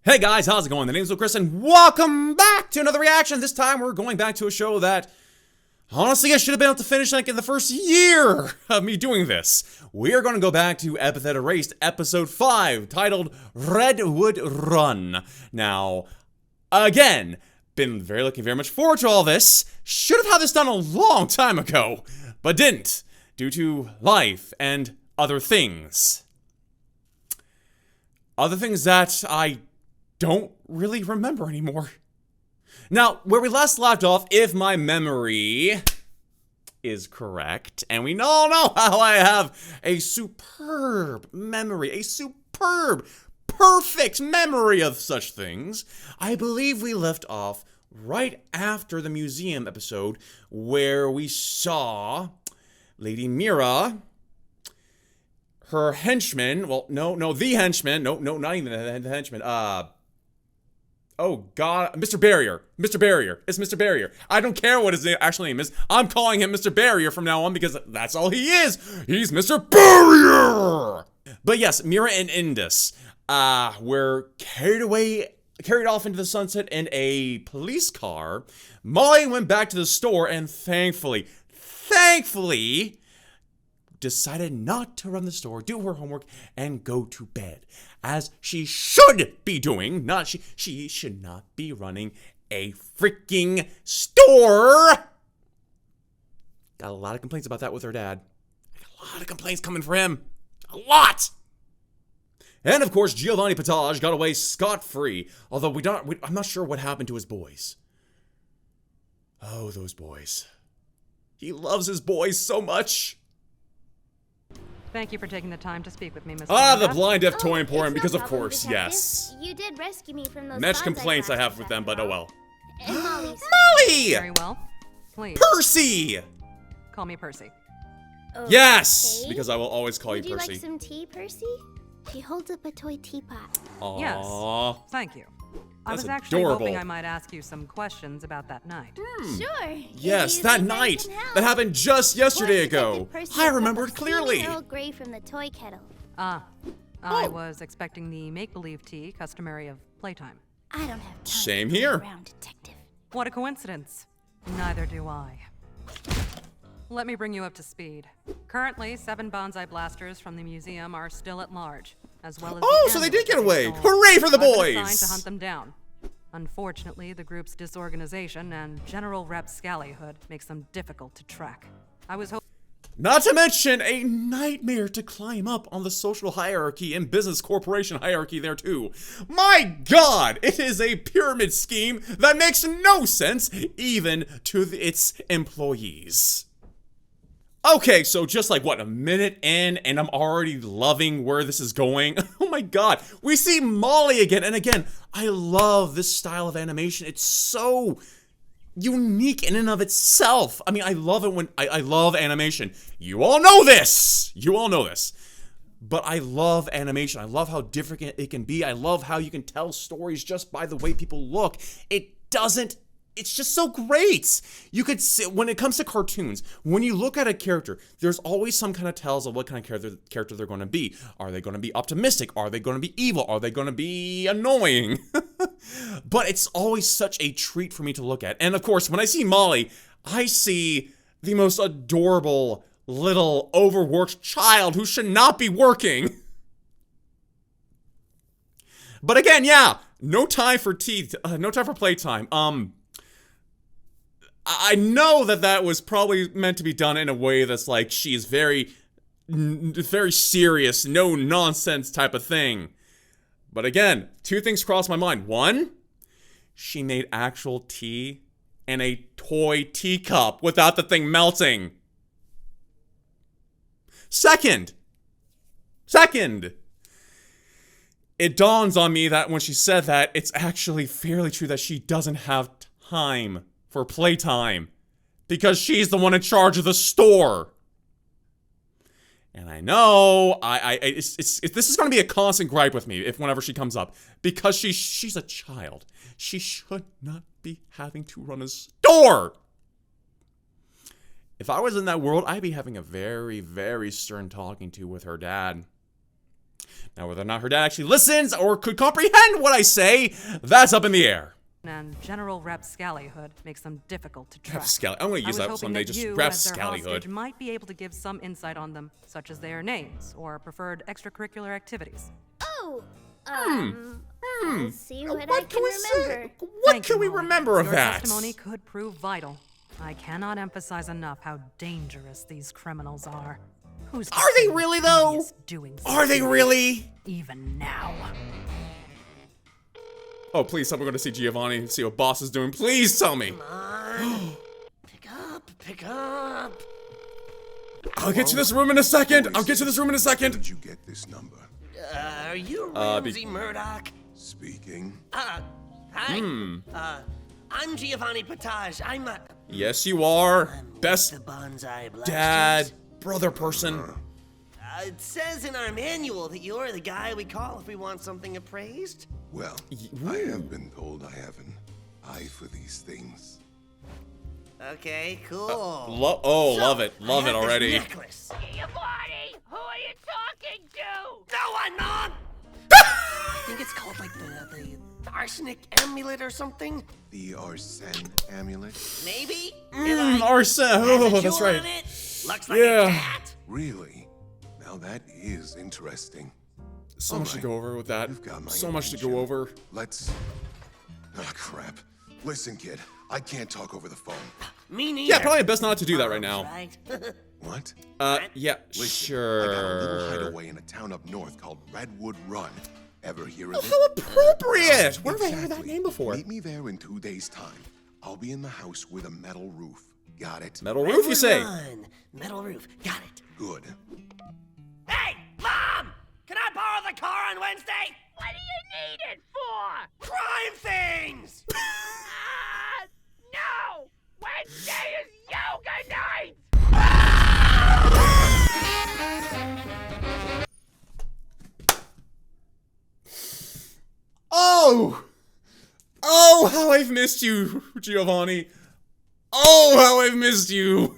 Hey guys, how's it going? The name's Chris and welcome back to another reaction. This time we're going back to a show that, honestly, I should have been able to finish like in the first year of me doing this. We are going to go back to Epithet Erased, episode 5, titled Redwood Run. Now, again, been looking very much forward to all this. Should have had this done a long time ago, but didn't, due to life and other things. Other things that I don't really remember anymore. Now, where we last left off, if my memory is correct, and we all know how I have a superb memory, perfect memory of such things, I believe we left off right after the museum episode where we saw Lady Mira, her henchman, the henchman, not even the henchman, oh god, Mr. Barrier. It's Mr. Barrier. I don't care what his actual name is. I'm calling him Mr. Barrier from now on because that's all he is. He's Mr. Barrier! But yes, Mira and Indus were carried off into the sunset in a police car. Molly went back to the store and thankfully, decided not to run the store, do her homework, and go to bed. As she should be doing. She should not be running a freaking store. Got a lot of complaints about that with her dad. Got a lot of complaints coming for him. A lot! And of course, Giovanni Potage got away scot-free. Although I'm not sure what happened to his boys. Oh, those boys. He loves his boys so much. Thank you for taking the time to speak with me, Mr. The Blind Deaf Toy Emporium, because of course, yes. You did rescue me from those Much complaints I have with them, but oh well. And Molly's. Molly! Very well. Please. Percy! Call me Percy. Okay. Yes! Because I will always call you Would Percy. you like some tea, Percy? She holds up a toy teapot. Aww. Yes. Thank you. I That's was actually adorable. hoping I might ask you some questions about that night. Sure. Yes, You that think I night! can help? That happened just yesterday Of course, ago! Detective Percy I has remember a it clearly! Earl Grey from the toy kettle. I Oh. was expecting the make-believe tea customary of playtime. I don't have time. Same to play here. around, detective. What a coincidence. Neither do I. Let me bring you up to speed. Currently, 7 bonsai blasters from the museum are still at large, as well as Oh, so they did get away! Hooray for the I've been boys! assigned to hunt them down. Unfortunately, the group's disorganization and general rep scallyhood makes them difficult to track. I was hoping. Not to mention a nightmare to climb up on the social hierarchy and business corporation hierarchy there too. My god, it is a pyramid scheme that makes no sense even to its employees. Okay, so just like what, a minute in and I'm already loving where this is going. Oh my god, we see Molly again and again. I love this style of animation. It's so unique in and of itself. I mean, I love it when I love animation. You all know this. But I love animation. I love how different it can be. I love how you can tell stories just by the way people look. It's just so great. You could see, when it comes to cartoons, when you look at a character, there's always some kind of tells of what kind of character they're going to be. Are they going to be optimistic? Are they going to be evil? Are they going to be annoying? But it's always such a treat for me to look at. And of course, when I see Molly, I see the most adorable little overworked child who should not be working. But again, yeah, no time for playtime. I know that was probably meant to be done in a way that's like she's very serious, no nonsense type of thing. But again, 2 things crossed my mind. 1, she made actual tea in a toy teacup without the thing melting. Second, it dawns on me that when she said that, it's actually fairly true that she doesn't have time for playtime because she's the one in charge of the store. And I know this is going to be a constant gripe with me whenever she comes up because she's a child. She should not be having to run a store. If I was in that world, I'd be having a very, very stern talking to with her dad. Now, whether or not her dad actually listens or could comprehend what I say, that's up in the air. And General Rapscallyhood makes them difficult to track. Rapscally. I'm going to use that someday. Just Rapscallyhood. Might be able to give some insight on them, such as their names or preferred extracurricular activities. Oh, I'll see what I can remember. What can we remember of Your that? testimony could prove vital. I cannot emphasize enough how dangerous these criminals are. Who's Are they really, though? doing Are they really? even now? Oh, please tell me we're going to see Giovanni and see what Boss is doing. Please tell me. Pick up. I'll get to this room in a second. I'll get to this room in a Where second. did you get this number? Are you Ramsey Murdoch? Speaking. Hi. I'm Giovanni Potage. I'm Yes, you are. Best the Bonsai Blasters. dad, brother person. It says in our manual that you're the guy we call if we want something appraised. Well, I have been told I have an eye for these things. Okay, cool. Love it. Love I it have this already. Necklace. Giovanni, who are you talking to? No, I'm not. I think it's called like the arsenic amulet or something. The Arsene amulet? Maybe. Arsene. Oh, that's right. Looks like Yeah. a cat. Really? Now that is interesting. So much to go over with that. You've got my So much to attention. go over. Let's... Ah, crap. Listen, kid. I can't talk over the phone. Me neither. Yeah, probably best not to do that right now. Right. What? Yeah, Listen, I got a little sure. hideaway in a town up north called Redwood Run. Ever hear of it? How appropriate! Where have I heard that Exactly. name before? Meet me there in 2 days' time. I'll be in the house with a metal roof. Got it? Metal roof, you say? Run. Metal roof. Got it. Good. Hey, Mom! Can I borrow the car on Wednesday? What do you need it for? Crime things! No! Wednesday is yoga night! Oh! Oh, how I've missed you, Giovanni. Oh, how I've missed you.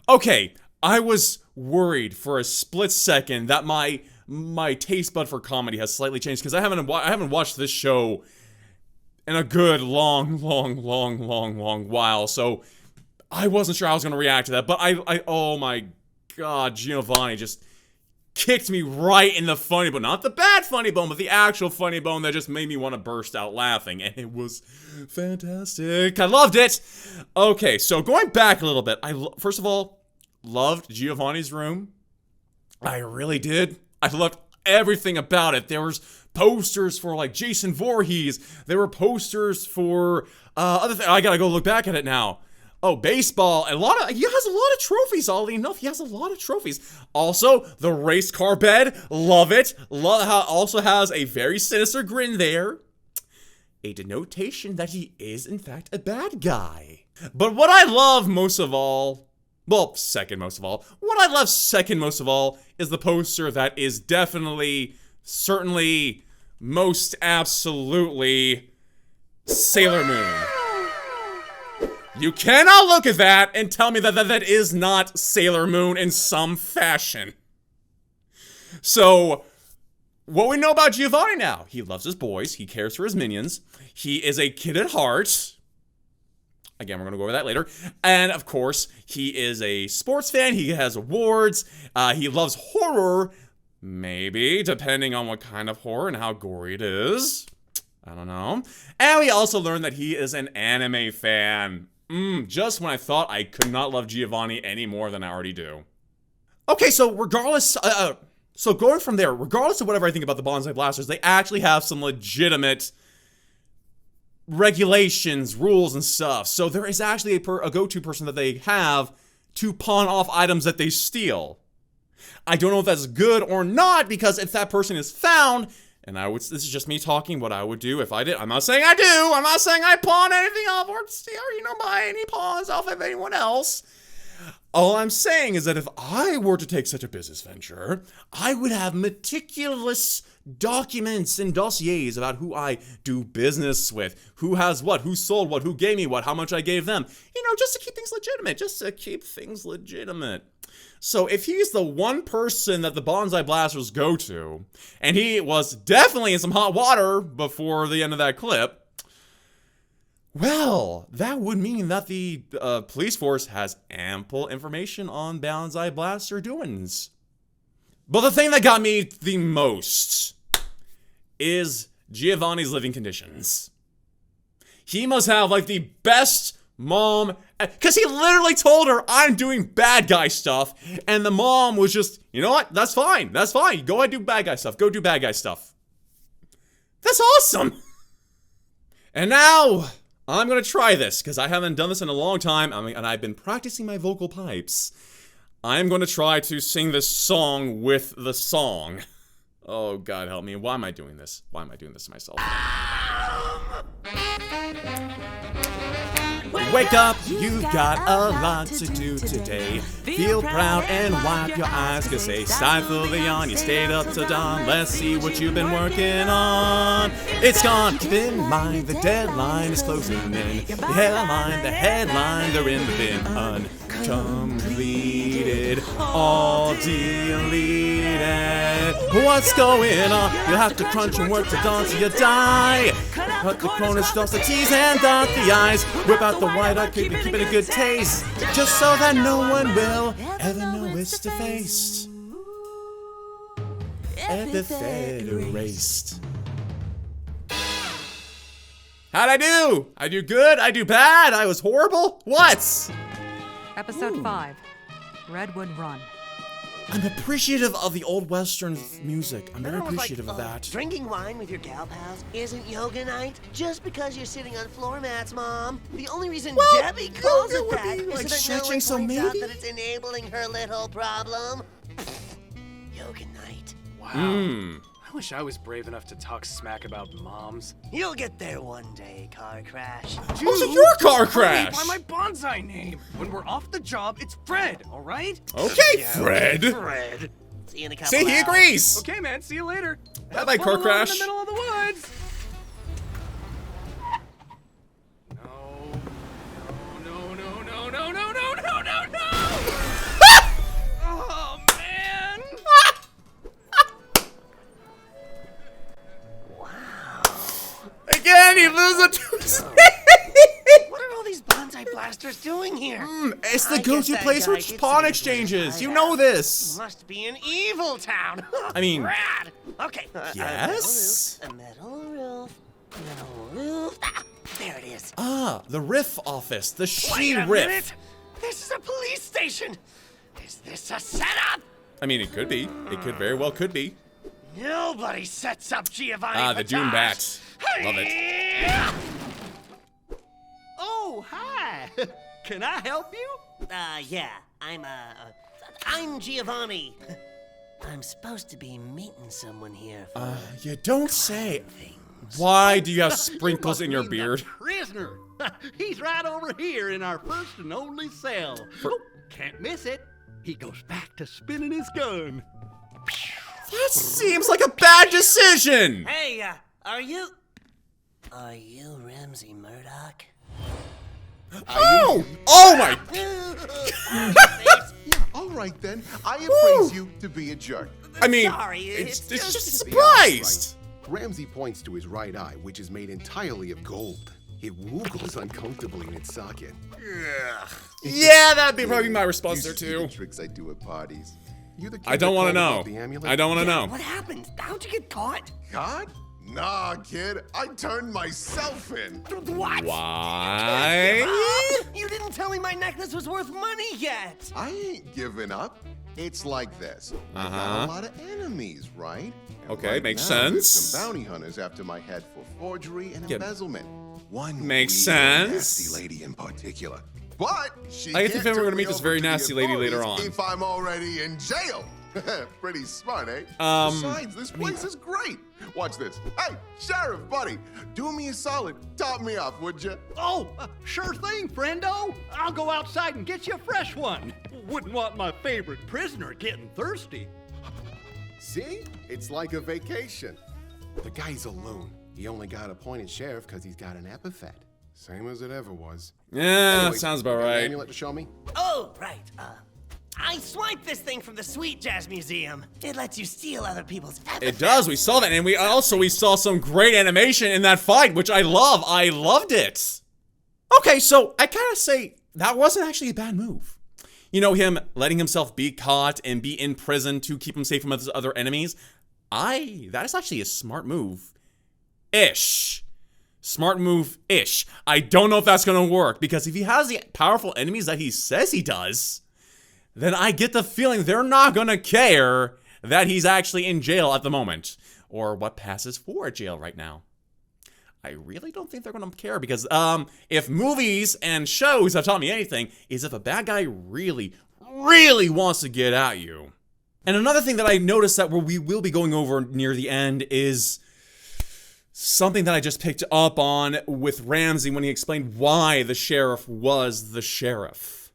Okay, I was worried for a split second that my taste bud for comedy has slightly changed because I haven't watched this show in a good long while. So I wasn't sure how I was going to react to that, but I oh my god, Giovanni just kicked me right in the funny bone. Not the bad funny bone, but the actual funny bone that just made me want to burst out laughing. And it was fantastic. I loved it. Okay, so going back a little bit, first of all, loved Giovanni's room. I really did. I loved everything about it. There was posters for like Jason Voorhees. There were posters for other things. I gotta go look back at it now. Oh, baseball. He has a lot of trophies, oddly enough. He has a lot of trophies. Also, the race car bed. Love it. Love how it also has a very sinister grin there. A denotation that he is, in fact, a bad guy. But what I love most of all, well, second most of all, what I love second most of all is the poster that is definitely, certainly, most absolutely Sailor Moon. You cannot look at that and tell me that is not Sailor Moon in some fashion. So, what we know about Giovanni now, he loves his boys, he cares for his minions, he is a kid at heart. Again, we're going to go over that later. And, of course, he is a sports fan, he has awards, he loves horror, maybe, depending on what kind of horror and how gory it is. I don't know. And we also learned that he is an anime fan. Just when I thought I could not love Giovanni any more than I already do. Okay, so regardless, so going from there, regardless of whatever I think about the Bonsai Blasters, they actually have some legitimate regulations, rules, and stuff. So there is actually a go-to person that they have to pawn off items that they steal. I don't know if that's good or not, because if that person is found, and this is just me talking what I would do if I did. I'm not saying I do. I'm not saying I pawn anything off or steal, buy any pawns off of anyone else. All I'm saying is that if I were to take such a business venture, I would have meticulous documents and dossiers about who I do business with, who has what, who sold what, who gave me what, how much I gave them. Just to keep things legitimate. So if he's the one person that the Bonsai Blasters go to, and he was definitely in some hot water before the end of that clip, well, that would mean that the police force has ample information on Bonsai Blaster doings. But the thing that got me the most is Giovanni's living conditions. He must have, like, the best mom, because he literally told her, I'm doing bad guy stuff, and the mom was just, you know what, that's fine, go ahead, do bad guy stuff, go do bad guy stuff. That's awesome! And now, I'm gonna try this, because I haven't done this in a long time, and I've been practicing my vocal pipes. I'm gonna try to sing this song with the song. Oh, God help me, why am I doing this? Why am I doing this to myself? Wake up, you've got a lot to do today. Feel proud and wipe your eyes, cause they stifle the yawn. You stayed up till dawn, let's see what you've been working on. It's gone, keep in mind, the deadline is closing in. The headline, they're in the bin. Uncompleted, all deleted. What's going on? You'll have to crunch and work till dawn till you die. Cut the corners, cross the T's and dot the I's. Whip out the white eye, keep it a good taste. Just so that no one will ever know it's defaced. Epithet erased. How'd I do? I do good? I do bad? I was horrible? What? Episode 5, Redwood Run. I'm appreciative of the old Western music. I'm very Remember, appreciative of that. Drinking wine with your gal pals isn't yoga night just because you're sitting on floor mats, Mom. The only reason Debbie calls yoga it would that be, is like, so that stretching, no one so points out maybe? that it's enabling her little problem. Yoga night. Wow. I wish I was brave enough to talk smack about moms. You'll get there one day, car crash. How's it your car By crash? my bonsai name. When we're off the job, it's Fred, all right? Okay, Fred. Fred. See you in a couple See, he hours. agrees. Okay, man. See you later. Bye-bye, Have car fun alone crash. in the middle of the woods. No. Oh man. Again, he loses to his What are all these bonsai blasters doing here? It's the I guess go-to that place for guy gets pawn me exchanges. a You know this. Must be an evil town. I mean, Rad. Okay. yes? A metal roof. Ah, there it is. Ah, the Riff office. The Wait She a Riff. minute. This is a police station. Is this a setup? I mean, it could be. It could very well could be. Nobody sets up Giovanni. Ah, the Doom Patach. Bat. Love it. Oh, hi. Can I help you? Yeah. I'm Giovanni. I'm supposed to be meeting someone here. You don't say. Why do you have sprinkles in your Mean the beard? Prisoner. He's right over here in our first and only cell. Oh, can't miss it. He goes back to spinning his gun. That seems like a bad decision. Hey, are you Ramsey Murdoch? Oh! Oh my! Yeah, all right then. I appraise you to be a jerk. I mean, Sorry, it's it's just just- surprised. Ramsey points to his right eye, which is made entirely of gold. It woogles uncomfortably in its socket. Yeah, that'd be probably my response there You should see the too. tricks I do at parties. You the kid I don't that want to told know. about the amulet? I don't want to know. What happened? How'd you get caught? God? Nah, kid. I turned myself in. What? Why? You didn't tell me my necklace was worth money yet. I ain't giving up. It's like this. I got Uh-huh. a lot of enemies, right? And Okay, right makes now, there's sense. some bounty hunters after my head for forgery and Yeah. embezzlement. One Makes really sense. nasty lady in particular. But she I get the can't feeling we're turn gonna meet me this over very to the nasty lady later authorities on. If I'm already in jail. Pretty smart, eh? Um, Besides, this place is great. Watch this. Hey, sheriff, buddy, do me a solid. Top me off, would you? Oh, sure thing, friendo. I'll go outside and get you a fresh one. Wouldn't want my favorite prisoner getting thirsty. See? It's like a vacation. The guy's a loon. He only got appointed sheriff because he's got an epithet. Same as it ever was. Yeah, Anyway, that sounds about got an right. amulet to show me? Oh, right. I swiped this thing from the Sweet Jazz Museum. It lets you steal other people's epithets. It does. We saw that, and we saw some great animation in that fight, which I love. I loved it. Okay, so I kind of say that wasn't actually a bad move. You know, him letting himself be caught and be in prison to keep him safe from his other enemies. That is actually a smart move. Ish. Smart move-ish. I don't know if that's gonna work, because if he has the powerful enemies that he says he does, then I get the feeling they're not gonna care that he's actually in jail at the moment, or what passes for a jail right now. I really don't think they're gonna care, because if movies and shows have taught me anything, is if a bad guy really, really wants to get at you. And another thing that I noticed that we will be going over near the end is something that I just picked up on with Ramsey when he explained why the sheriff was the sheriff.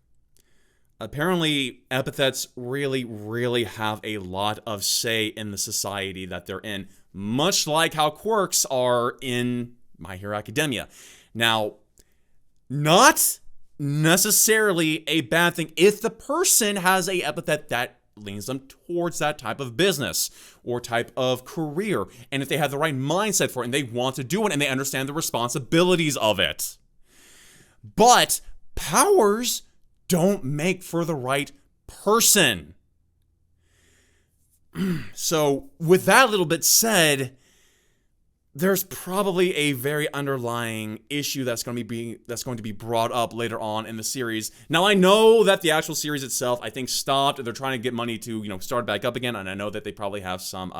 Apparently, epithets really, really have a lot of say in the society that they're in, much like how quirks are in My Hero Academia. Now, not necessarily a bad thing if the person has an epithet that leans them towards that type of business or type of career, and if they have the right mindset for it and they want to do it and they understand the responsibilities of it. But powers don't make for the right person. So with that little bit said, there's probably a very underlying issue that's going to be brought up later on in the series. Now, I know that the actual series itself, I think, stopped. They're trying to get money to, start back up again. And I know that they probably have some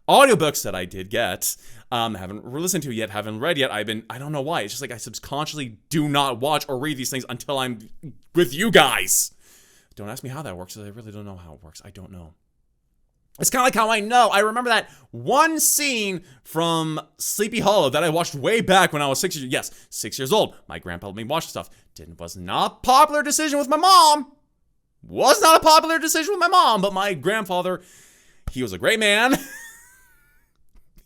audiobooks that I did get. Haven't listened to yet, haven't read yet. I don't know why. It's just like I subconsciously do not watch or read these things until I'm with you guys. Don't ask me how that works, because I really don't know how it works. I don't know. It's kind of like how I know. I remember that one scene from Sleepy Hollow that I watched way back when I was 6 years old. My grandpa let me watch stuff. Was not a popular decision with my mom. Was not a popular decision with my mom, but my grandfather, he was a great man.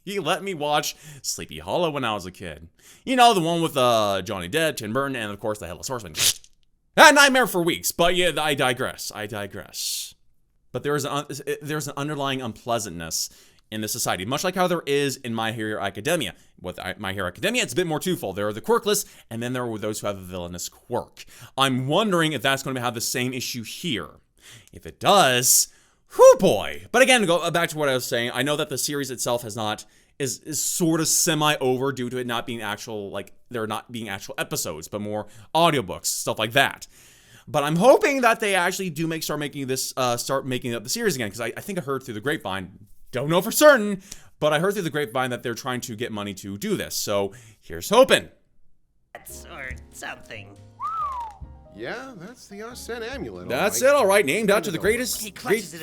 He let me watch Sleepy Hollow when I was a kid. The one with Johnny Depp, Tim Burton, and of course the Headless Horseman. I had a nightmare for weeks, but yeah, I digress. But there's an underlying unpleasantness in the society, much like how there is in My Hero Academia. With My Hero Academia, it's a bit more twofold. There are the quirkless, and then there are those who have a villainous quirk. I'm wondering if that's going to have the same issue here. If it does, whoo boy. But again, to go back to what I was saying, I know that the series itself is sort of semi-over due to it not being actual, there not being actual episodes, but more audiobooks, stuff like that. But I'm hoping that they actually do start making up the series again, because I think I heard through the grapevine, don't know for certain, but I heard through the grapevine that they're trying to get money to do this. So here's hoping. Or something. Yeah, that's the Arsene amulet. That's it, all right. Named after the great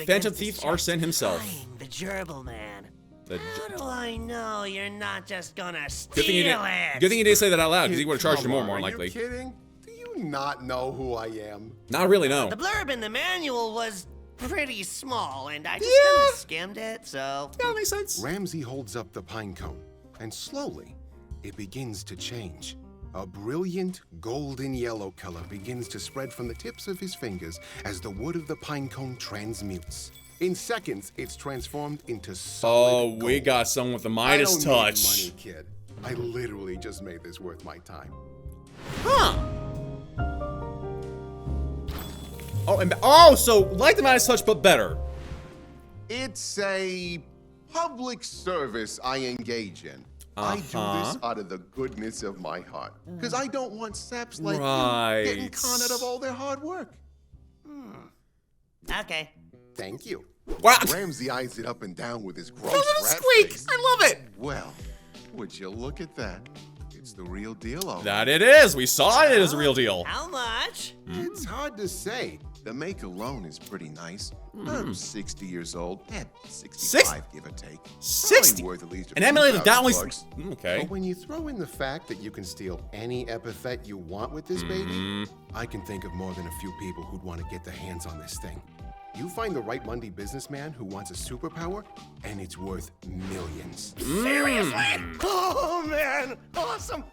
phantom thief Arsene himself. The gerbil man. How do I know you're not just gonna Good steal it? thing you didn't say that out loud, because he would have charged you more than Are likely. you kidding? Do you not know who I am? Not really, no. The blurb in the manual was pretty small, and I just kind of skimmed it, so... Yeah, that makes sense. Ramsey holds up the pine cone, and slowly, it begins to change. A brilliant golden yellow color begins to spread from the tips of his fingers as the wood of the pine cone transmutes. In seconds, it's transformed into solid gold. We got someone with the Midas touch. I don't need money, kid. I literally just made this worth my time. Huh. So like the Midas touch, but better. It's a public service I engage in. I do this out of the goodness of my heart. Because I don't want saps like you getting con out of all their hard work. Okay. Thank you. Wow. Ramsey eyes it up and down with his gross That little rat squeak. face. I love it. Well, would you look at that? It's the real deal, all That it is. We saw it as a real deal. How much? It's hard to say. The make alone is pretty nice. I'm 60 years old. 65, Six- give or take. 60? Probably worth at least a An few emulator that only... $1,000. Okay. But when you throw in the fact that you can steal any epithet you want with this baby, I can think of more than a few people who'd want to get their hands on this thing. You find the right Monday businessman who wants a superpower, and it's worth millions. Seriously? Oh, man. Awesome.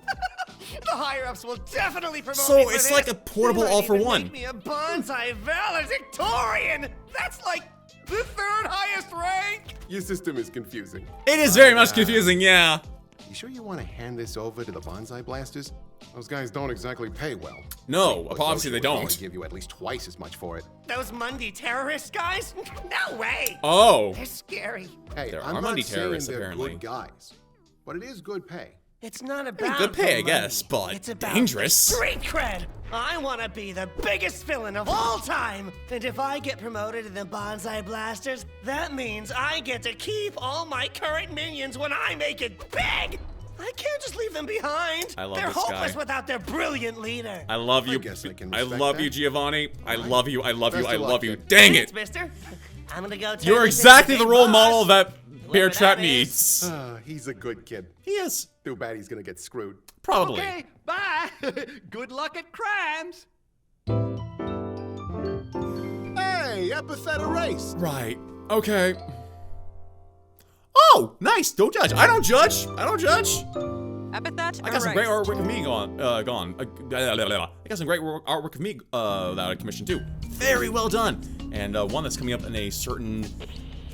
higher-ups will definitely promote So me for it's this. like a portable They might all for even one. Make me a bonsai valedictorian. That's like the 3rd highest rank. Your system is confusing. It is very much confusing, yeah. You sure you want to hand this over to the Bonsai Blasters? Those guys don't exactly pay well. No, But obviously Yoshi they would probably don't. give you at least twice as much for it. Those Mundi terrorist guys? No way. Oh, They're scary. Hey, There I'm are not Mundi saying terrorists, they're apparently. good guys, but it is good pay. It's not about good pay, the I guess, money. but it's about dangerous. the street cred. I want to be the biggest villain of all time. And if I get promoted to the Bonsai Blasters, that means I get to keep all my current minions when I make it big. I can't just leave them behind. I love They're this hopeless guy. without their brilliant leader. I love you. guess I can I respect love that. you, Giovanni. I Alright. love you. I love you. Best I of luck, love you. kid. Dang Thanks, it! mister. I'm gonna go. You're turn exactly this the into role Big model Boss. that Bear Whoever Trap that is. needs. He's a good kid. He is. Too bad he's gonna get screwed. Probably. Okay, bye. Good luck at crimes. Hey, epithet erased. Right. Okay. Oh, nice. Don't judge. I don't judge. I don't judge. Epithet I got some great erased. artwork of me gone. I got some great artwork of me that I commissioned too. Very well done. And one that's coming up in a certain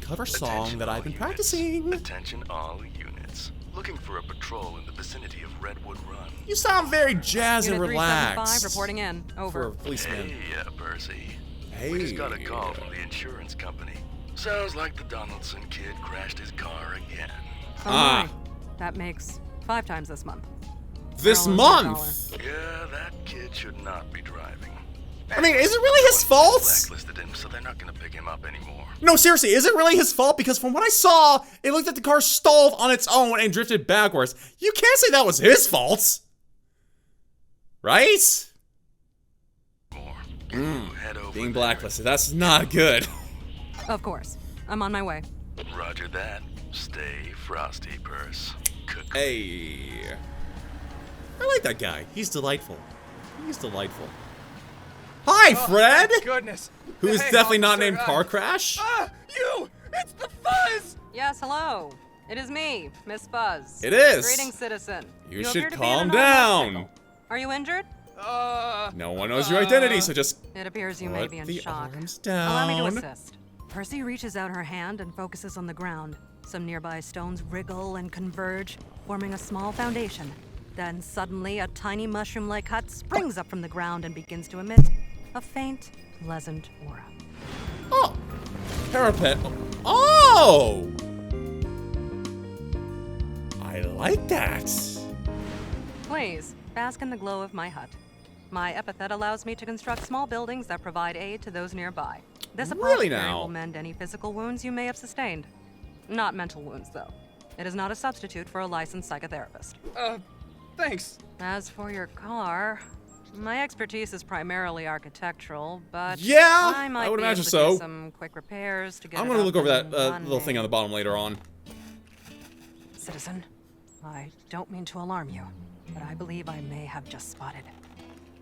cover song that I've been practicing. Attention all units. Looking for a patrol in the vicinity of Redwood Run. You sound very jazz and Unit 375 relaxed. reporting in. For Over. a policeman. Hey, Percy. Hey. We just got a call from the insurance company. Sounds like the Donaldson kid crashed his car again. Ah. That makes 5 times this month. This $1 month. Yeah, that kid should not be driving. I mean, is it really his fault? Blacklisted him, so they're not gonna pick him up anymore. No, seriously, is it really his fault? Because from what I saw, it looked like the car stalled on its own and drifted backwards. You can't say that was his fault. Right? Head over Being there. blacklisted, that's not good. Of course. I'm on my way. Roger that. Stay frosty, Purse. Hey. I like that guy. He's delightful. He's delightful. Hi, Fred! Thank goodness. Who is Hey, definitely not officer, named Car Crash. Ah, you! It's the Fuzz! Yes, hello. It is me, Miss Fuzz. It is. Greetings, citizen. You appear should to be in calm an down. motorcycle. Are you injured? No one knows your identity, so just It appears you may put be in the shock. arms Allow me to down. assist. Percy reaches out her hand and focuses on the ground. Some nearby stones wriggle and converge, forming a small foundation. Then suddenly, a tiny mushroom-like hut springs up from the ground and begins to emit a faint, pleasant aura. Oh, parapet. Oh, I like that. Please, bask in the glow of my hut. My epithet allows me to construct small buildings that provide aid to those nearby. This Really apothecary now? will mend any physical wounds you may have sustained. Not mental wounds, though. It is not a substitute for a licensed psychotherapist. Thanks. As for your car, my expertise is primarily architectural, but Yeah, I might I would be imagine able to so. do some quick repairs to get I'm it gonna up look over that and little thing on the running. bottom later on. Citizen, I don't mean to alarm you, but I believe I may have just spotted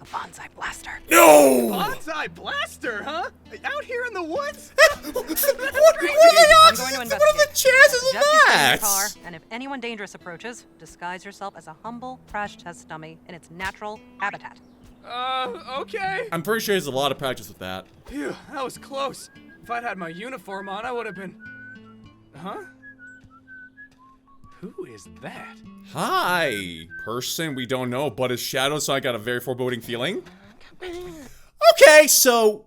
a bonsai blaster. No! Bonsai blaster, huh? Out here in the woods? What are the I'm odds? going to What are the investigate. chances of Suggest you stay in that? your car, and if anyone dangerous approaches, disguise yourself as a humble crash test dummy in its natural habitat. Okay. I'm pretty sure there's a lot of practice with that. Phew, that was close. If I'd had my uniform on, I would have been... Huh? Who is that? Hi, person we don't know, but his shadow, so I got a very foreboding feeling. Okay, so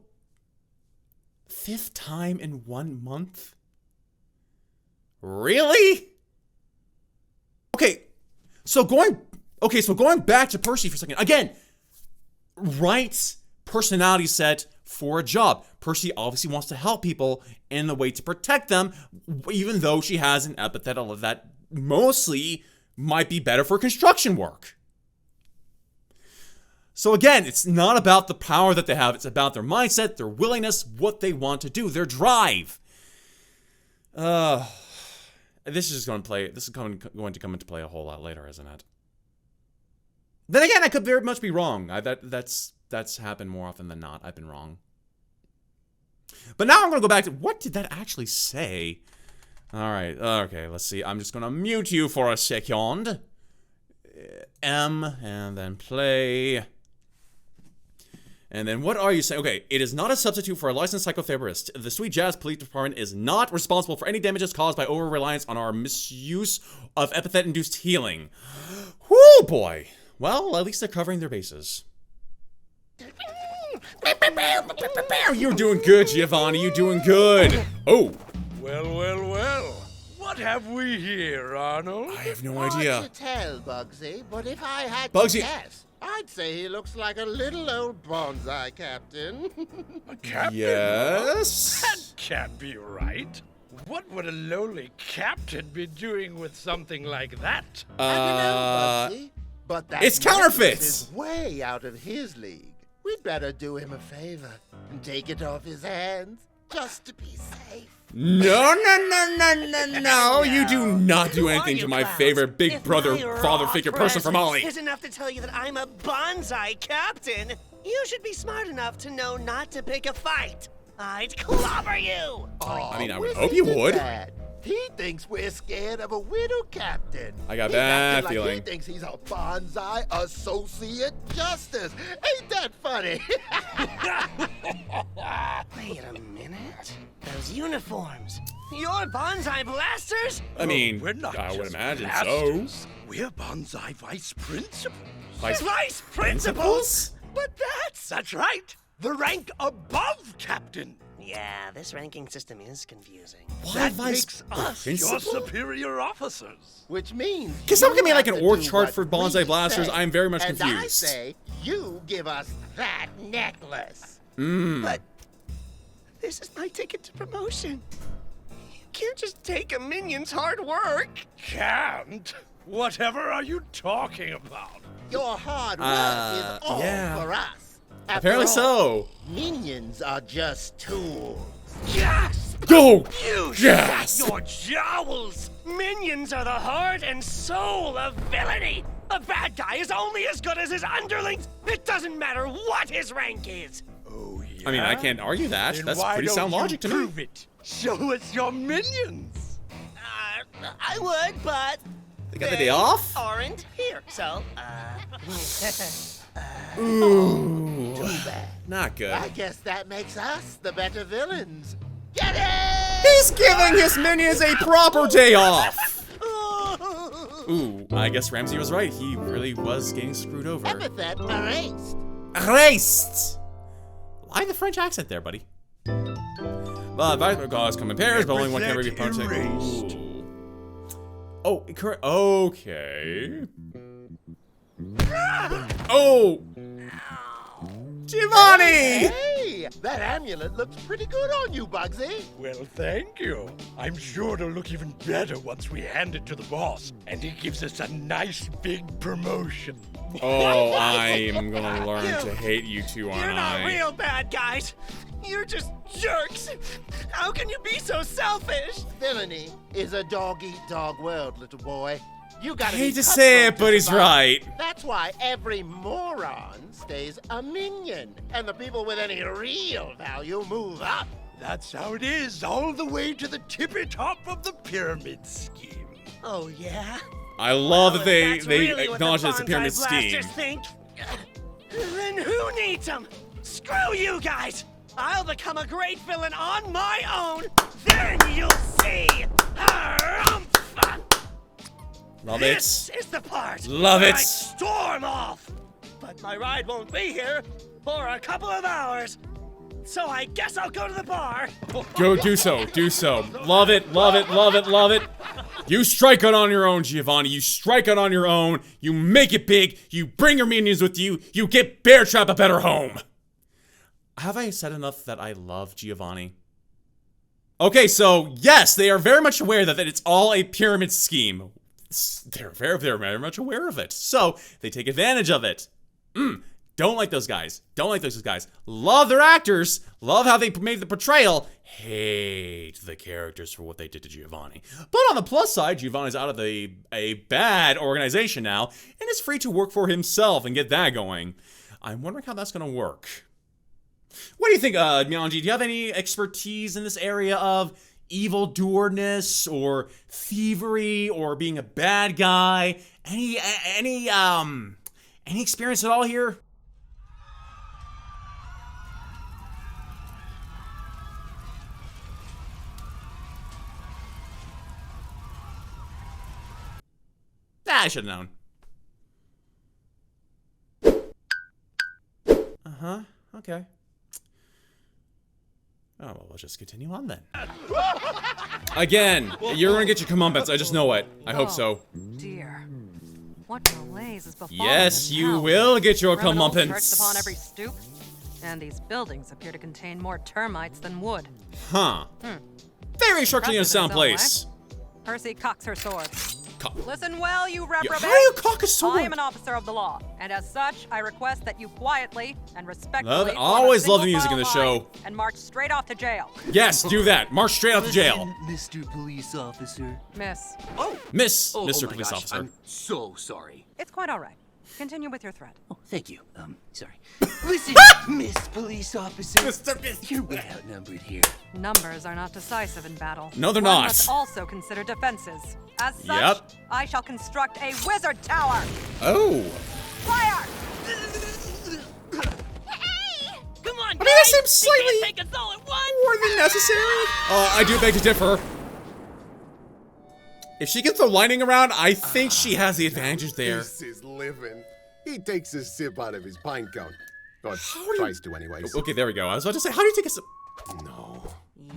5th time in 1 month? Really? Okay, so going back to Percy for a second. Again, right personality set for a job. Percy obviously wants to help people in a way to protect them, even though she has an epithet that mostly might be better for construction work. So again, it's not about the power that they have, it's about their mindset, their willingness, what they want to do, their drive. This is going to come into play a whole lot later, isn't it? Then again, I could very much be wrong. That's happened more often than not. I've been wrong. But now I'm going to go back to, what did that actually say? All right, okay, let's see. I'm just going to mute you for a second. M, and then play. And then what are you saying? Okay, it is not a substitute for a licensed psychotherapist. The Sweet Jazz Police Department is not responsible for any damages caused by over-reliance on our misuse of epithet-induced healing. Whoo, boy. Well, at least they're covering their bases. You're doing good, Giovanni. You're doing good. Oh. Well. What have we here, Arnold? I have no idea. Hard to tell, Bugsy, but if I had Bugsy. to guess, I'd say he looks like a little old bonsai captain. A captain? Yes? That can't be right. What would a lowly captain be doing with something like that? I don't know, Bugsy, but that It's counterfeits! is way out of his league. We'd better do him a favor and take it off his hands, just to be safe. No. You do not do anything to my favorite big brother, father figure person from Ollie. Is enough to tell you that I'm a bonsai captain. You should be smart enough to know not to pick a fight. I'd clobber you. I mean, I would hope you would. Dad. He thinks we're scared of a widow captain. I got He's bad acting like feeling. He thinks he's a bonsai associate justice. Ain't that funny? Wait a minute. Those uniforms. You're bonsai blasters? I mean, We're not I would just imagine blasters. so. We're bonsai vice principals. Vice principals? But that's right. The rank above captain. Yeah, this ranking system is confusing. That vice makes us principal? your superior officers. Which means Can someone give me you like an have to org do chart what for bonsai we blasters? say. I'm very much and confused. I say you give us that necklace. But this is my ticket to promotion. You can't just take a minion's hard work. Can't? Whatever are you talking about? Your hard work is all yeah. for us. After Apparently all, so. Minions are just tools. Yes! Go! You Yes! shut your jowls! Minions are the heart and soul of villainy! A bad guy is only as good as his underlings! It doesn't matter what his rank is! Oh, yeah? I mean, I can't argue that. Then That's why pretty don't sound you logic to me. prove it? Show us your minions! I would, but... They got the day off? Aren't here, so, Ooh. Not good. I guess that makes us the better villains. Get it? He's giving his minions a proper day off! Ooh, I guess Ramsey was right. He really was getting screwed over. Epithet erased. Erased! Why the French accent there, buddy? Vice gods come in pairs, but only one can ever be punched. Erased. Oh, correct. Okay. Oh! Giovanni! Hey, that amulet looks pretty good on you, Bugsy. Well, thank you. I'm sure it'll look even better once we hand it to the boss, and he gives us a nice big promotion. Oh, I'm gonna learn to hate you two, aren't You're not I? real bad guys! You're just jerks! How can you be so selfish? Villainy is a dog-eat-dog world, little boy. You gotta Hate be to say it, cutthroat but he's survive. right. That's why every moron stays a minion, and the people with any real value move up. That's how it is, all the way to the tippy top of the pyramid scheme. Oh, yeah? I love that they That's really what acknowledge the that it's a pyramid bonsai scheme. blasters think. Then who needs them? Screw you guys! I'll become a great villain on my own. Then you'll see. Harumph! Love This it. is the part. Love where it. I storm off. But my ride won't be here for a couple of hours. So I guess I'll go to the bar. Go do so. Do so. Love it. Love it. Love it. Love it. You strike out on your own, Giovanni. You strike out on your own. You make it big. You bring your minions with you. You get Bear Trap a better home. Have I said enough that I love Giovanni? Okay, so yes, they are very much aware that it's all a pyramid scheme. They're very much aware of it. So they take advantage of it. Don't like those guys. Don't like those guys. Love their actors. Love how they made the portrayal. Hate the characters for what they did to Giovanni. But on the plus side, Giovanni's out of a bad organization now and is free to work for himself and get that going. I'm wondering how that's going to work. What do you think, Myanji? Do you have any expertise in this area of evildoerness or thievery or being a bad guy? Any experience at all here? I should have known. Uh-huh. Okay. Oh, well, we'll just continue on then. Again, you're gonna get your comeuppance. I just know it. I hope so. Dear. What malaise is befallen Yes, in you hell? will get your Criminals comeuppance. perched upon every stoop, and these buildings appear to contain more termites than wood. Huh. Very structurally Impressive unsound in its own way. place. Percy cocks her sword. Cock. Listen well, you reprobate. how do you cock a sword? I am an officer of the law, and as such, I request that you quietly and respectfully Love it. form a Always love the single music in the file show. line and march straight off to jail. Yes, do that. March straight out to jail. Mr. Police Officer. Miss. Miss, Oh, Mr. my Police gosh, Officer. I'm so sorry. It's quite all right. Continue with your threat. Oh, thank you. Sorry. Listen, Miss Police Officer. You're way outnumbered here. Numbers are not decisive in battle. No, they're One not. must also consider defenses. As such, Yep. I shall construct a wizard tower. Oh. Fire! Come on, I mean, that seems You slightly can't take us all at once. more than necessary. I do beg to differ. If she gets the lining around, I think she has the advantage there. This is living. He takes a sip out of his pine cone. Or tries to anyways. Okay, there we go. I was about to say, how do you take a sip? No.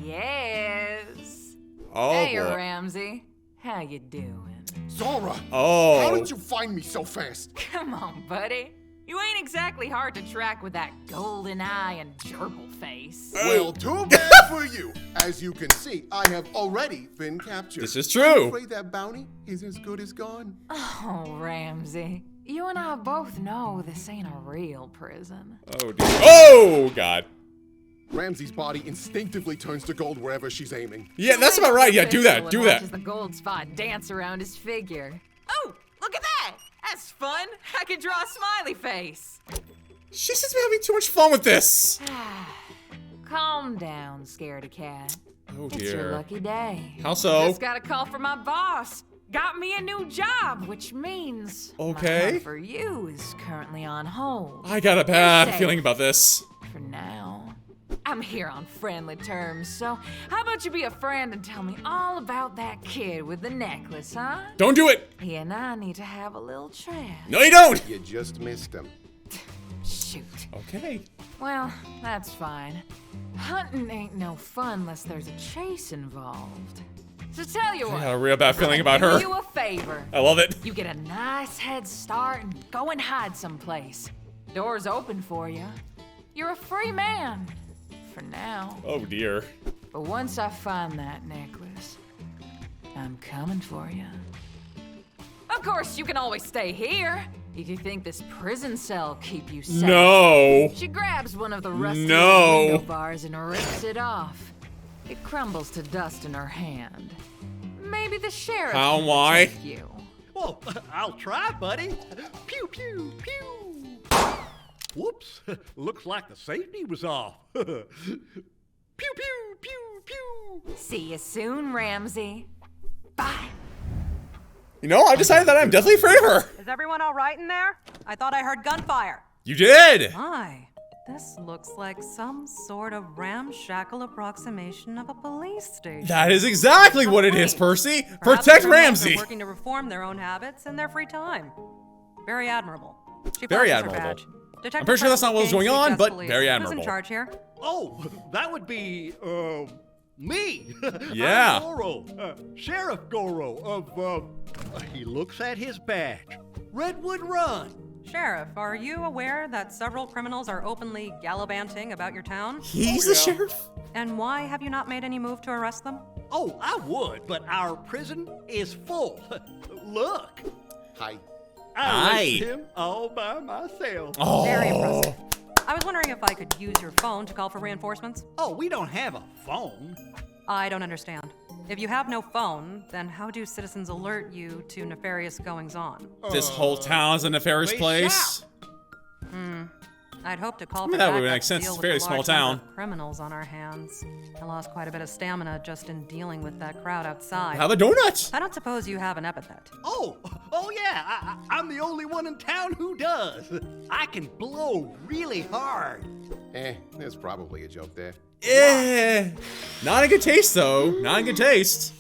Yes. Oh, Hey, boy. Ramsey. How you doing? Zora! Oh. How did you find me so fast? Come on, buddy. You ain't exactly hard to track with that golden eye and gerbil face. Well, too bad for you. As you can see, I have already been captured. This is true. I'm afraid that bounty is as good as gone. Oh, Ramsey. You and I both know this ain't a real prison. Oh, dear. Oh, God. Ramsey's body instinctively turns to gold wherever she's aiming. Yeah, that's about right. Yeah, do that. Do that. Watches the gold spot dance around his figure. Oh, look at that! That's fun. I could draw a smiley face. She seems to be having too much fun with this. Calm down, scaredy cat. Oh, It's your dear. lucky day. How so? Just got a call from my boss. Got me a new job, which means Okay. my hunt for you is currently on hold. I got a bad Safe. feeling about this. For now. I'm here on friendly terms, so how about you be a friend and tell me all about that kid with the necklace, huh? Don't do it. He and I need to have a little chat. No, you don't. You just missed him. Shoot. Okay. Well, that's fine. Hunting ain't no fun unless there's a chase involved. So tell you I what. got a real bad feeling about do her. you a favor. I love it. You get a nice head start and go and hide someplace. Doors open for you. You're a free man. For now. Oh, dear. But once I find that necklace, I'm coming for you. Of course, you can always stay here if you think this prison cell keep you safe. No. She grabs one of the rusty No. window bars and rips it off. It crumbles to dust in her hand. Maybe the sheriff How can why? protect you. Well, I'll try, buddy. Pew, pew, pew. Whoops. Looks like the safety was off. Pew, pew, pew, pew. See you soon, Ramsey. Bye. You know, I've decided that I'm deathly afraid of her. Is everyone all right in there? I thought I heard gunfire. You did. My, this looks like some sort of ramshackle approximation of a police station. That is exactly what it is, Percy. Perhaps Protect the criminals Ramsey. are working to reform their own habits in their free time. Very admirable. She Very flashes her admirable. badge. Detective I'm pretty sure that's not what was Francis going Kane, on, Chief but Police. very Who's admirable. in charge here? Oh, that would be, me. Yeah. I'm Goro, Sheriff Goro of, he looks at his badge. Redwood Run. Sheriff, are you aware that several criminals are openly gallivanting about your town? He's the sheriff? And why have you not made any move to arrest them? Oh, I would, but our prison is full. Look. Hi. I left him all by myself. Oh. Very impressive. I was wondering if I could use your phone to call for reinforcements. Oh, we don't have a phone. I don't understand. If you have no phone, then how do citizens alert you to nefarious goings-on? This whole town is a nefarious place. I'd hope to call I mean, for that would backup make to sense. deal It's a with fairly the small large number town. of criminals on our hands. I lost quite a bit of stamina just in dealing with that crowd outside. Have a donut. I don't suppose you have an epithet. Oh yeah, I'm the only one in town who does. I can blow really hard. There's probably a joke there. Not in good taste, though. Not in good taste.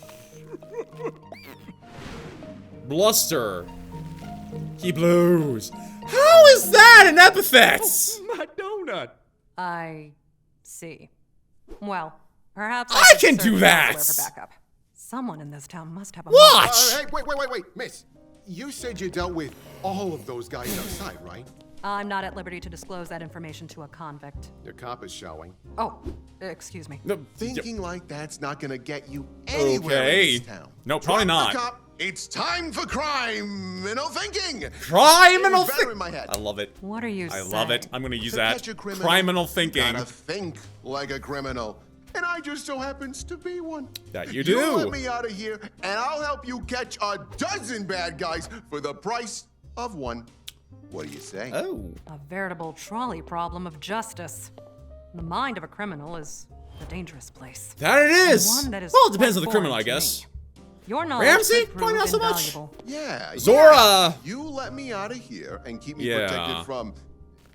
Bluster. He blows. How is that an epithet? Oh, my donut. I see. Well, perhaps I should can search do that. elsewhere for backup. Someone in this town must have a Hey, wait, miss. You said you dealt with all of those guys outside, right? I'm not at liberty to disclose that information to a convict. Your cop is showing. Oh, excuse me. Thinking like that's not gonna get you anywhere in this town. No, probably Drop the not. cop. It's time for criminal thinking. Criminal better in my head. I love it. What are you I saying? love it. I'm gonna use To that. catch a criminal, Criminal You thinking. gotta think like a criminal. And I just so happens to be one. That you You do. let me out of here, and I'll help you catch a dozen bad guys for the price of one. What do you say? Oh. A veritable trolley problem of justice. The mind of a criminal is a dangerous place. That it is. And one that is Well, it depends quite on the criminal, foreign I to guess. me. Your knowledge Ramsey? could Probably prove not so much. invaluable. Yeah. Zora. Yeah. You let me out of here and keep me Yeah. protected from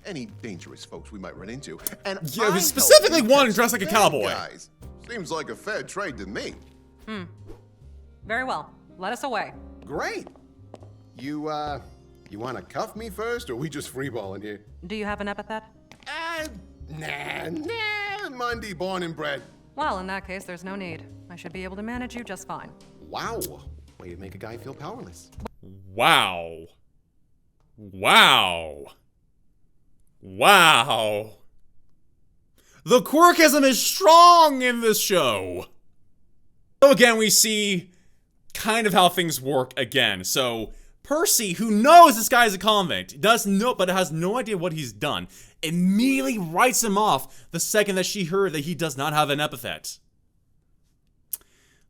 any dangerous folks we might run into. And Yeah, I we help specifically you one catch dressed like a bad cowboy. guys. Seems like a fair trade to me. Very well. Let us away. Great. You want to cuff me first, or we just freeballing here? Do you have an epithet? Nah, Mundy, born and bred. Well, in that case, there's no need. I should be able to manage you just fine. Wow. Way to make a guy feel powerless. Wow. Wow. Wow. The quirkism is strong in this show. So again, we see kind of how things work again. So Percy, who knows this guy is a convict, does know, but has no idea what he's done, immediately writes him off the second that she heard that he does not have an epithet.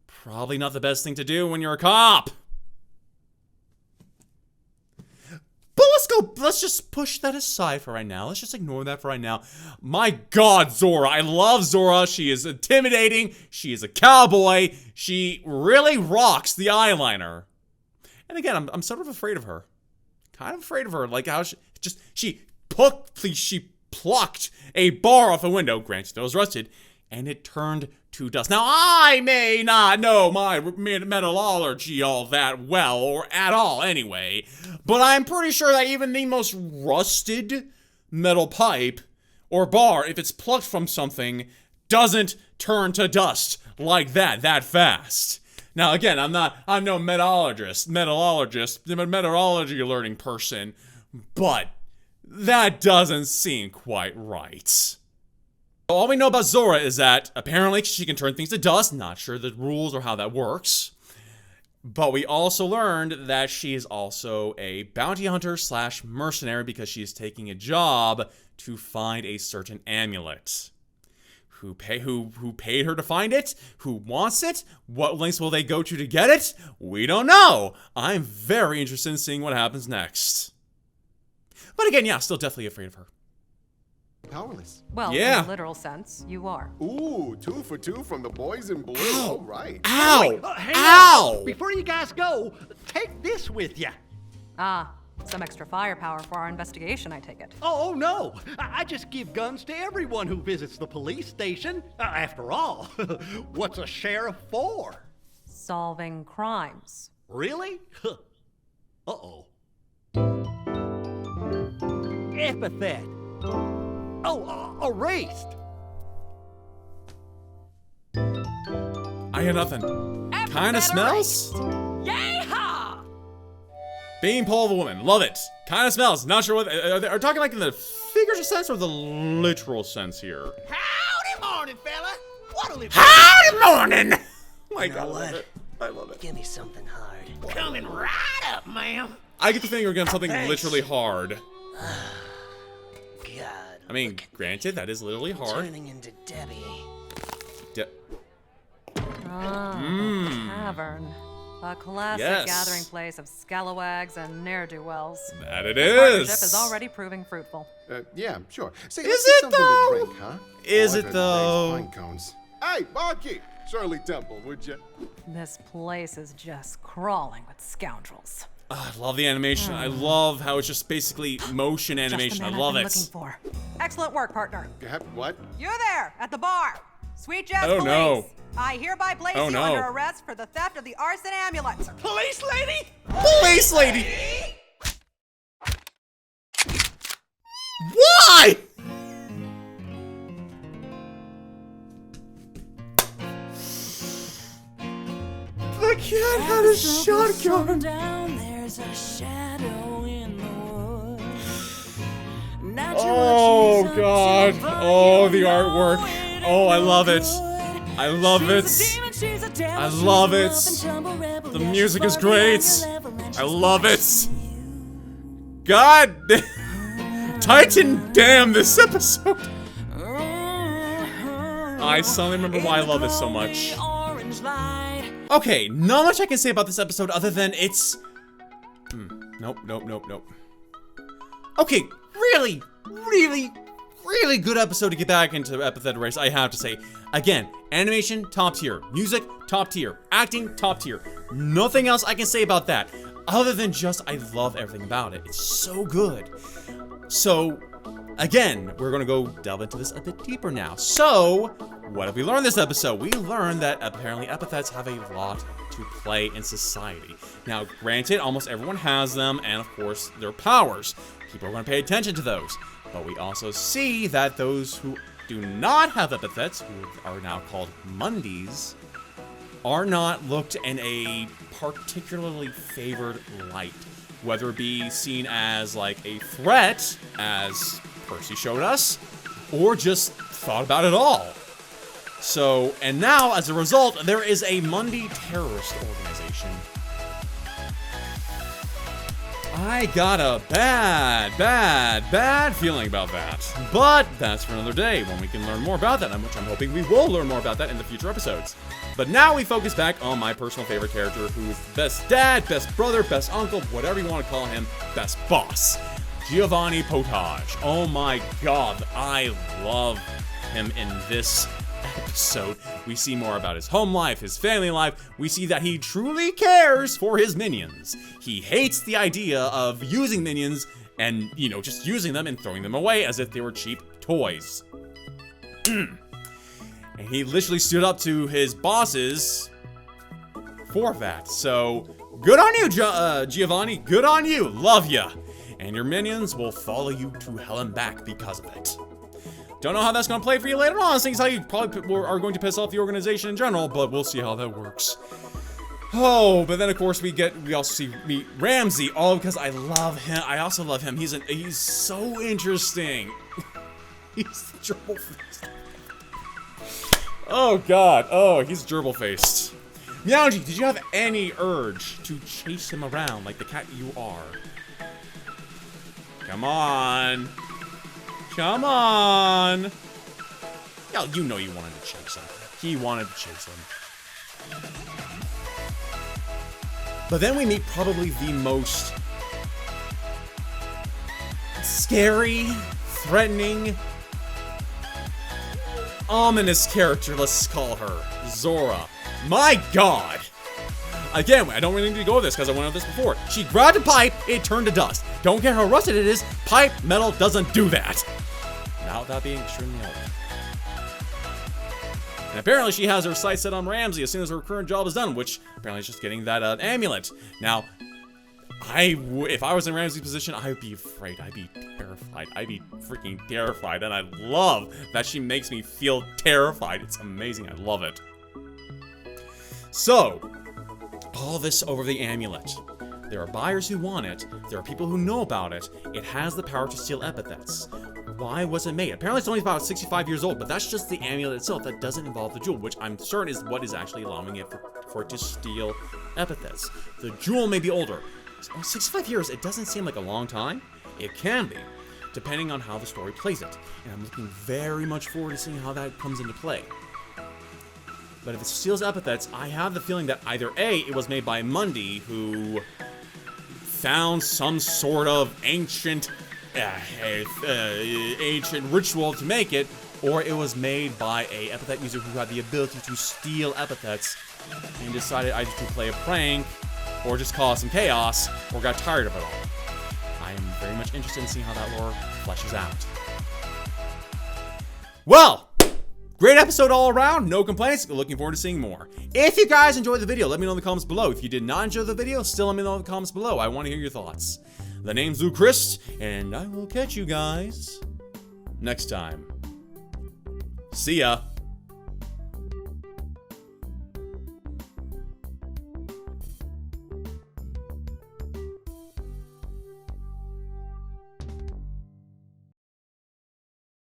Probably not the best thing to do when you're a cop. But let's just push that aside for right now. Let's just ignore that for right now. My God, Zora. I love Zora. She is intimidating. She is a cowboy. She really rocks the eyeliner. And again, I'm sort of afraid of her. Kind of afraid of her. Like how she plucked a bar off a window. Granted, it was rusted. And it turned to dust. Now, I may not know my metallurgy all that well, or at all anyway, but I'm pretty sure that even the most rusted metal pipe or bar, if it's plucked from something, doesn't turn to dust like that fast. Now, again, I'm no metallurgy learning person, but that doesn't seem quite right. All we know about Zora is that apparently she can turn things to dust. Not sure the rules or how that works. But we also learned that she is also a bounty hunter / mercenary because she is taking a job to find a certain amulet. Who paid her to find it? Who wants it? What lengths will they go to get it? We don't know. I'm very interested in seeing what happens next. But again, yeah, still definitely afraid of her. Powerless. Well, yeah. in a literal sense, you are. Ooh, 2 for 2 from the boys in blue. Ow. All right. Ow! Hang Ow! on. Before you guys go, take this with you. Ah, some extra firepower for our investigation, I take it. Oh, no. I just give guns to everyone who visits the police station. After all, what's a sheriff for? Solving crimes. Really? Uh-oh. Epithet. Oh, erased. I hear nothing. Kinda smells? Yeehaw! Beanpole of a woman. Love it. Kinda smells. Not sure what. Are they talking like in the figurative sense or the literal sense here? Howdy morning, fella. What'll it be? Howdy morning! Oh my You know God, I love what? it. I love it. Give me something hard. Coming right up, ma'am. I get the feeling you're getting something Thanks. literally hard. God. I mean, granted, that is literally hard. Turning into Debbie. Ah, Mm. the tavern. A classic Yes. gathering place of scalawags and ne'er-do-wells. That it This is. partnership is already proving fruitful. Yeah, sure. Say, Is let's get it, something though? to drink, huh? Is Oh, it, I've heard though? Ray's pine cones. Hey, barkeep! Shirley Temple, would you? This place is just crawling with scoundrels. I love the animation. I love how it's just basically motion animation. Just the I man love I've been it. looking for. Excellent work, partner. What? You there, at the bar. Sweet Jazz Oh, Police. no. I hereby place Oh, you no. under arrest for the theft of the arson amulet. Police lady? Police lady! Why? The cat had a shotgun. There's a shadow in the woods. Oh god. Oh, the artwork. Oh, I love it. I love it. I love it. The music is great. I love it. God. Titan damn this episode. I suddenly remember why I love it so much. Okay, not much I can say about this episode other than it's... Nope. Okay, really good episode to get back into Epithet Race, I have to say. Again, animation, top tier. Music, top tier. Acting, top tier. Nothing else I can say about that. Other than just, I love everything about it. It's so good. So, again, we're gonna go delve into this a bit deeper now. So, what have we learned this episode? We learned that apparently epithets have a lot to play in society. Now, granted, almost everyone has them, and of course, their powers. People are gonna pay attention to those. But we also see that those who do not have epithets, who are now called Mundies, are not looked in a particularly favored light. Whether it be seen as like a threat, as Percy showed us, or just thought about it all. So, and now, as a result, there is a Mundi terrorist organization. I got a bad feeling about that. But that's for another day, when we can learn more about that, which I'm hoping we will learn more about that in the future episodes. But now we focus back on my personal favorite character, who is the best dad, best brother, best uncle, whatever you want to call him, best boss. Giovanni Potage. Oh my god, I love him in this episode. We see more about his home life, his family life. We see that he truly cares for his minions. He hates the idea of using minions and, you know, just using them and throwing them away as if they were cheap toys. And he literally stood up to his bosses for that. So, good on you, Giovanni. Good on you. Love ya. And your minions will follow you to hell and back because of it. Don't know how that's going to play for you later on, seeing how you probably are going to piss off the organization in general, but we'll see how that works. Oh, but then of course we also meet Ramsey, all because I love him. I also love him. He's so interesting. He's the gerbil-faced. Oh god, oh, he's gerbil-faced. Meowji, did you have any urge to chase him around like the cat you are? Come on. Come on! Yeah, you know you wanted to chase him. He wanted to chase him. But then we meet probably the most scary, threatening, ominous character, let's call her. Zora. My god! Again, I don't really need to go over this because I went over this before. She grabbed a pipe, it turned to dust. Don't care how rusted it is, pipe metal doesn't do that. Not without being extremely old. And apparently she has her sights set on Ramsey as soon as her current job is done, which apparently is just getting that amulet. Now, if I was in Ramsey's position, I would be afraid. I'd be terrified. I'd be freaking terrified. And I love that she makes me feel terrified. It's amazing. I love it. So, all this over the amulet. There are buyers who want it. There are people who know about it. It has the power to steal epithets. Why was it made? Apparently it's only about 65 years old, but that's just the amulet itself. That doesn't involve the jewel, which I'm certain is what is actually allowing it for it to steal epithets. The jewel may be older. 65 years, it doesn't seem like a long time. It can be, depending on how the story plays it. And I'm looking very much forward to seeing how that comes into play. But if it steals epithets, I have the feeling that either A, it was made by Mundy, who found some sort of ancient ritual to make it, or it was made by a epithet user who had the ability to steal epithets and decided either to play a prank or just cause some chaos or got tired of it all. I am very much interested in seeing how that lore fleshes out. Well, great episode all around, no complaints, looking forward to seeing more. If you guys enjoyed the video, let me know in the comments below. If you did not enjoy the video, still let me know in the comments below. I want to hear your thoughts. The name's Luchrist, and I will catch you guys next time. See ya.